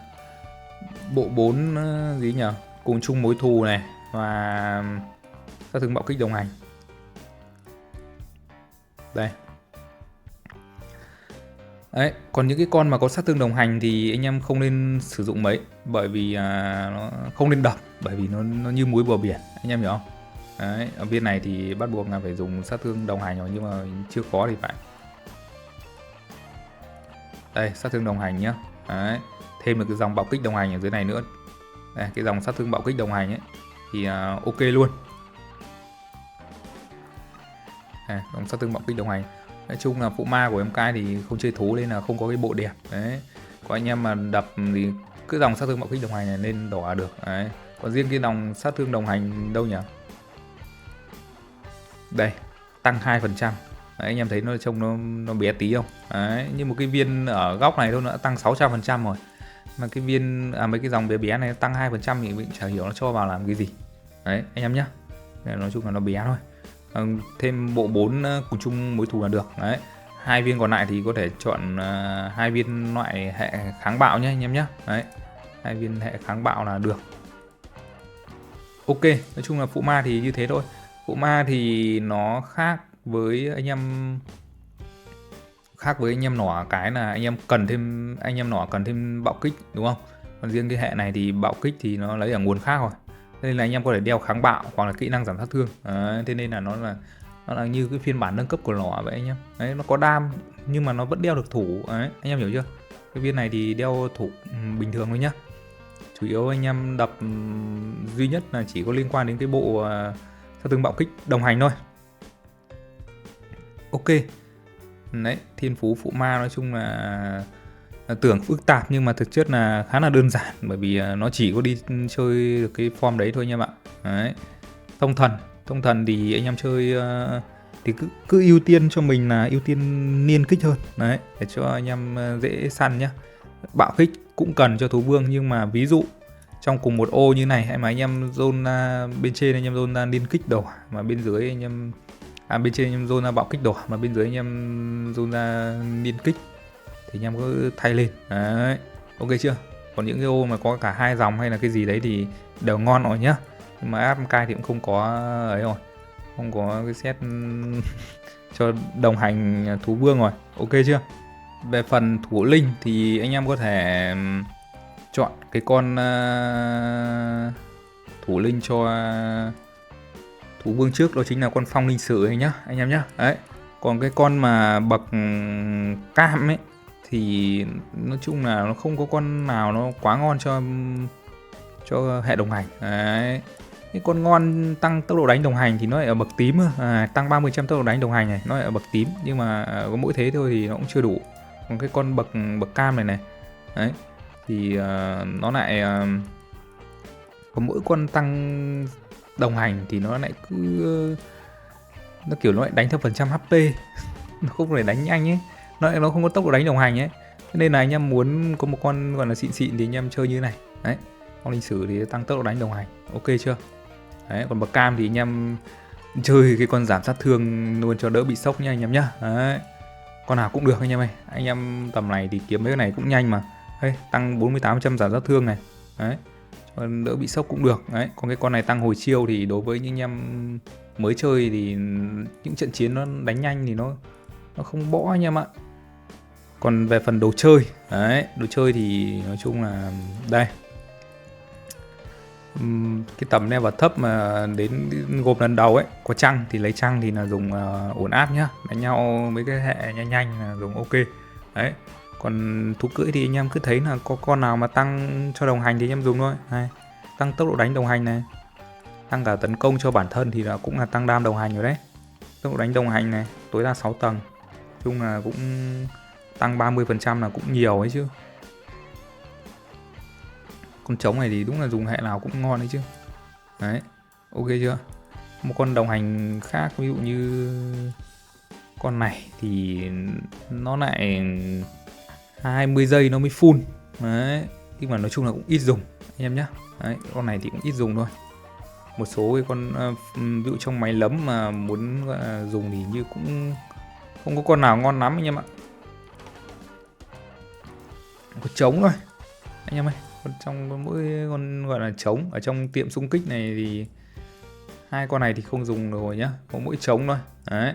bộ 4 gì nhỉ, cùng chung mối thù này và sát thương bạo kích đồng hành. Đây. Đấy, còn những cái con mà có sát thương đồng hành thì anh em không nên sử dụng mấy, bởi vì nó không nên đập, bởi vì nó như muối bờ biển, anh em hiểu không? Đấy, ở bên này thì bắt buộc là phải dùng sát thương đồng hành rồi, nhưng mà chưa có thì phải. Đây, sát thương đồng hành nhá. Đấy, thêm được cái dòng bạo kích đồng hành ở dưới này nữa. Đây, cái dòng sát thương bạo kích đồng hành ấy thì ok luôn. Đây, dòng sát thương bạo kích đồng hành. Nói chung là phụ ma của em cai thì không chơi thú nên là không có cái bộ đẹp. Đấy, có anh em mà đập thì cứ dòng sát thương bạo kích đồng hành này nên đỏ được. Đấy, còn riêng cái dòng sát thương đồng hành đâu nhỉ? Đây, tăng 2%. Đấy, anh em thấy nó trông nó bé tí không? Đấy, như một cái viên ở góc này thôi nó đã tăng 600% rồi. Mà cái viên mấy cái dòng bé bé này tăng 2% thì mình chả hiểu nó cho vào làm cái gì. Đấy, anh em nhé. Nói chung là nó bé thôi. Thêm bộ 4 cùng chung mối thù là được. Đấy, 2 viên còn lại thì có thể chọn 2 viên loại hệ kháng bạo nhé anh em nhé. Đấy, 2 viên hệ kháng bạo là được. Ok, nói chung là phụ ma thì như thế thôi. Phụ ma thì nó khác với anh em nỏ, cái là anh em nỏ cần thêm bạo kích đúng không? Còn riêng cái hệ này thì bạo kích thì nó lấy ở nguồn khác rồi. Nên là anh em có thể đeo kháng bạo hoặc là kỹ năng giảm sát thương. Đấy, thế nên là nó là như cái phiên bản nâng cấp của lỏ vậy anh em. Đấy, nó có đam nhưng mà nó vẫn đeo được thủ. Đấy, anh em hiểu chưa? Cái viên này thì đeo thủ bình thường thôi nhá. Chủ yếu anh em đập duy nhất là chỉ có liên quan đến cái bộ sát thương bạo kích đồng hành thôi. Ok. Đấy, thiên phú phụ ma nói chung là tưởng phức tạp nhưng mà thực chất là khá là đơn giản, bởi vì nó chỉ có đi chơi được cái form đấy thôi anh em ạ. Đấy. Thông thần thì anh em chơi thì cứ ưu tiên cho mình là ưu tiên niên kích hơn. Đấy, để cho anh em dễ săn nhá. Bạo kích cũng cần cho thú vương, nhưng mà ví dụ trong cùng một ô như này hay mà anh em zone ra bên trên anh em zone ra niên kích đỏ, mà bên dưới anh em bên trên anh em zone ra bạo kích đỏ, mà bên dưới anh em zone ra niên kích thì anh em cứ thay lên. Đấy, ok chưa? Còn những cái ô mà có cả 2 dòng hay là cái gì đấy thì đều ngon rồi nhá. Nhưng mà áp cai thì cũng không có ấy rồi, không có cái set cho đồng hành thú vương rồi. Ok chưa? Về phần thủ linh thì anh em có thể chọn cái con thủ linh cho thú vương trước, đó chính là con phong linh sử ấy nhá anh em nhá. Đấy, còn cái con mà bậc cam ấy thì nói chung là nó không có con nào nó quá ngon cho hệ đồng hành. Đấy, cái con ngon tăng tốc độ đánh đồng hành thì nó lại ở bậc tím, tăng 30% tốc độ đánh đồng hành này nó lại ở bậc tím, nhưng mà có mỗi thế thôi thì nó cũng chưa đủ. Còn cái con bậc cam này đấy thì nó lại có mỗi con tăng đồng hành thì nó lại cứ nó kiểu nó lại đánh theo phần trăm HP. Nó không phải đánh nhanh ấy, nó không có tốc độ đánh đồng hành ấy. Thế nên là anh em muốn có một con gọi là xịn xịn thì anh em chơi như thế này. Đấy, con linh sử thì tăng tốc độ đánh đồng hành, ok chưa? Đấy, còn bậc cam thì anh em chơi cái con giảm sát thương luôn cho đỡ bị sốc nha anh em nhá. Đấy, con nào cũng được anh em ơi, anh em tầm này thì kiếm mấy cái này cũng nhanh mà. Đây, tăng 48% giảm sát thương này. Đấy, cho đỡ bị sốc cũng được. Đấy, còn cái con này tăng hồi chiêu thì đối với những anh em mới chơi thì những trận chiến nó đánh nhanh thì nó không bỏ anh em ạ. Còn về phần đồ chơi, đấy, đồ chơi thì nói chung là đây, cái tầm level thấp mà đến gộp lần đầu ấy có trăng thì lấy trăng thì là dùng ổn áp nhá, đánh nhau mấy cái hệ nhanh nhanh là dùng ok. Đấy, còn thú cưỡi thì anh em cứ thấy là có con nào mà tăng cho đồng hành thì anh em dùng thôi. Này, tăng tốc độ đánh đồng hành này, tăng cả tấn công cho bản thân thì là cũng là tăng đam đồng hành rồi đấy. Tốc độ đánh đồng hành này tối đa 6 tầng, chung là cũng tăng 30% là cũng nhiều ấy chứ. Con trống này thì đúng là dùng hệ nào cũng ngon đấy chứ. Đấy, ok chưa? Một con đồng hành khác ví dụ như con này thì nó lại 20 giây nó mới full. Đấy, nhưng mà nói chung là cũng ít dùng anh em nhé. Đấy, con này thì cũng ít dùng thôi. Một số cái con ví dụ trong máy lấm mà muốn dùng thì như cũng không có con nào ngon lắm anh em ạ. Có trống thôi anh em ơi. Trong mỗi con gọi là trống ở trong tiệm xung kích này thì hai con này thì không dùng rồi nhá, có mỗi trống thôi. Đấy,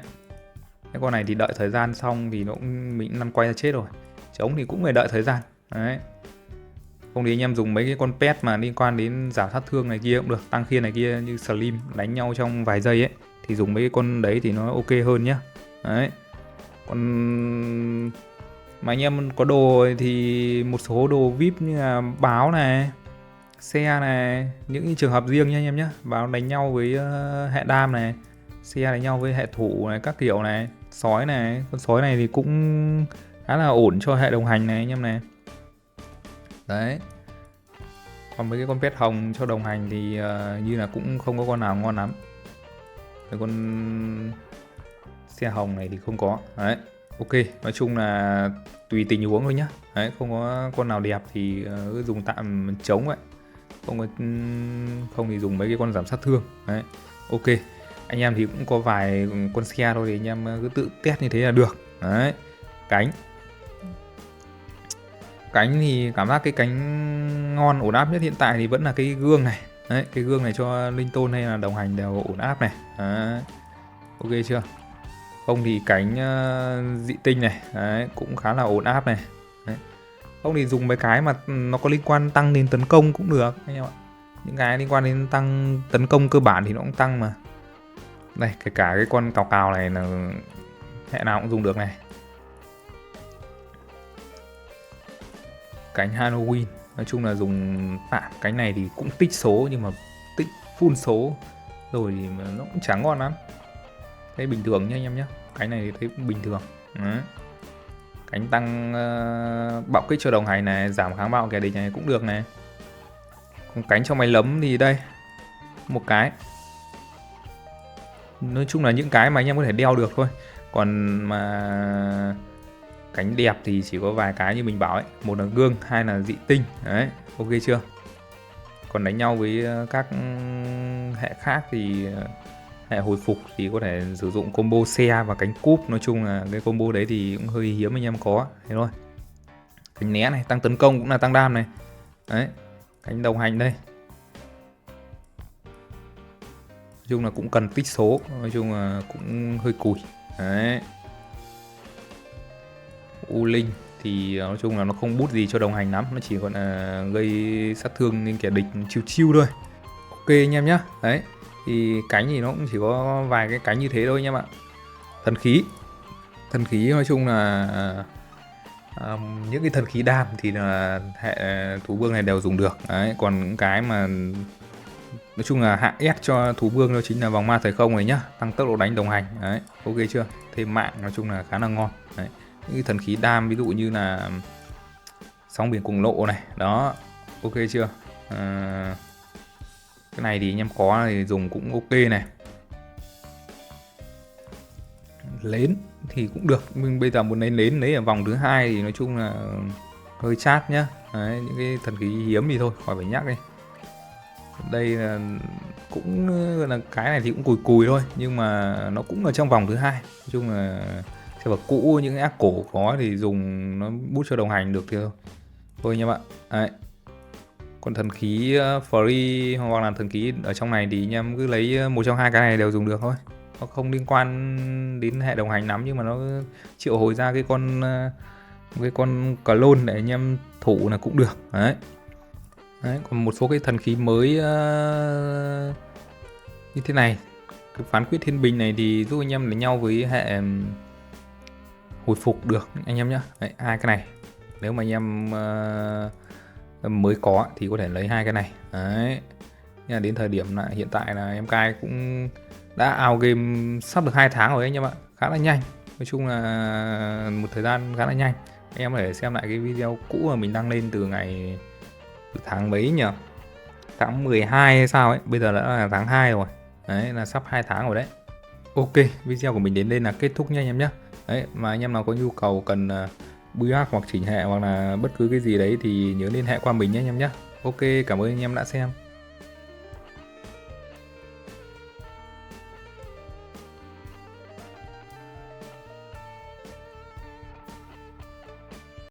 cái con này thì đợi thời gian xong thì nó cũng mình lăn quay ra chết rồi. Trống thì cũng phải đợi thời gian. Đấy, không thì anh em dùng mấy cái con pet mà liên quan đến giảm sát thương này kia cũng được, tăng khiên này kia như Slim đánh nhau trong vài giây ấy thì dùng mấy cái con đấy thì nó ok hơn nhá. Đấy, còn mà anh em có đồ thì một số đồ VIP như là báo này, xe này, những trường hợp riêng nha anh em nhé. Báo đánh nhau với hệ đam này, xe đánh nhau với hệ thủ này, các kiểu này, sói này, con sói này thì cũng khá là ổn cho hệ đồng hành này anh em này. Đấy, còn mấy cái con pet hồng cho đồng hành thì như là cũng không có con nào ngon lắm. Cái con xe hồng này thì không có. Đấy, ok, nói chung là tùy tình huống thôi nhá. Đấy, không có con nào đẹp thì cứ dùng tạm trống vậy. Không thì dùng mấy cái con giảm sát thương. Đấy, ok. Anh em thì cũng có vài con xe thôi thì anh em cứ tự test như thế là được. Đấy, cánh thì cảm giác cái cánh ngon ổn áp nhất hiện tại thì vẫn là cái gương này. Đấy, cái gương này cho linh tôn hay là đồng hành đều ổn áp này. Đấy, ok chưa? Không thì cánh dị tinh này, đấy, cũng khá là ổn áp này. Đấy, không thì dùng mấy cái mà nó có liên quan tăng đến tấn công cũng được anh em ạ. Những cái liên quan đến tăng tấn công cơ bản thì nó cũng tăng mà. Đây, kể cả cái con cào cào này là hệ nào cũng dùng được này. Cánh Halloween nói chung là dùng tạm. Cánh này thì cũng tích số nhưng mà tích full số rồi thì nó cũng chẳng ngon lắm. Thấy bình thường nhá anh em nhé. Cánh này thì thấy cũng bình thường. Đấy, cánh tăng bạo kích cho đồng hành này, giảm kháng bạo kẻ địch này cũng được này. Còn cánh trong máy lấm thì đây một cái, nói chung là những cái mà anh em có thể đeo được thôi. Còn mà cánh đẹp thì chỉ có vài cái như mình bảo ấy, một là gương, hai là dị tinh. Đấy, ok chưa? Còn đánh nhau với các hệ khác thì hệ hồi phục thì có thể sử dụng combo xe và cánh cúp. Nói chung là cái combo đấy thì cũng hơi hiếm anh em có thế thôi. Cánh né này, tăng tấn công cũng là tăng đam này. Đấy, cánh đồng hành đây, nói chung là cũng cần tích số, nói chung là cũng hơi cùi. Đấy, U Linh thì nói chung là nó không bút gì cho đồng hành lắm, nó chỉ còn là gây sát thương nên kẻ địch chiêu chiêu thôi. Ok anh em nhá. Đấy, thì cánh thì nó cũng chỉ có vài cái cánh như thế thôi anh em ạ. Thần khí nói chung là những cái thần khí đam thì là hệ thú vương này đều dùng được. Đấy, còn những cái mà nói chung là hạng S cho thú vương đó chính là vòng ma thời không này nhá, tăng tốc độ đánh đồng hành. Đấy, ok chưa? Thêm mạng nói chung là khá là ngon. Đấy, những cái thần khí đam ví dụ như là sóng biển cuồng nộ này, đó, ok chưa? Cái này thì anh em có thì dùng cũng ok này. Lến thì cũng được, nhưng bây giờ muốn lấy ở vòng thứ hai thì nói chung là hơi chát nhá. Đấy, những cái thần khí hiếm thì thôi khỏi phải nhắc đi. Đây là cũng là cái này thì cũng cùi cùi thôi, nhưng mà nó cũng ở trong vòng thứ hai. Nói chung là xe bậc cũ, những cái ác cổ có thì dùng nó bút cho đồng hành được thì thôi nha bạn. Đấy. Còn thần khí free hoặc là thần khí ở trong này thì anh em cứ lấy một trong hai cái này đều dùng được thôi. Nó không liên quan đến hệ đồng hành lắm, nhưng mà nó triệu hồi ra cái con clone để anh em thủ là cũng được. Đấy. Đấy, còn một số cái thần khí mới như thế này, cái phán quyết thiên bình này thì giúp anh em đánh nhau với hệ hồi phục được anh em nhé. Đấy, hai cái này nếu mà anh em mới có thì có thể lấy hai cái này. Đấy, nhưng mà đến thời điểm là hiện tại là em cai cũng đã out game sắp được 2 tháng rồi anh em ạ, khá là nhanh. Nói chung là một thời gian khá là nhanh. Anh em có thể xem lại cái video cũ mà mình đăng lên từ tháng mấy nhỉ, tháng 12 hay sao ấy, bây giờ đã là tháng 2 rồi. Đấy, là sắp 2 tháng rồi đấy. Ok, video của mình đến đây là kết thúc nha anh em nhé. Đấy, mà anh em nào có nhu cầu cần build hoặc chỉnh hệ hoặc là bất cứ cái gì đấy thì nhớ liên hệ qua mình nhé anh em nhé. Ok, cảm ơn anh em đã xem.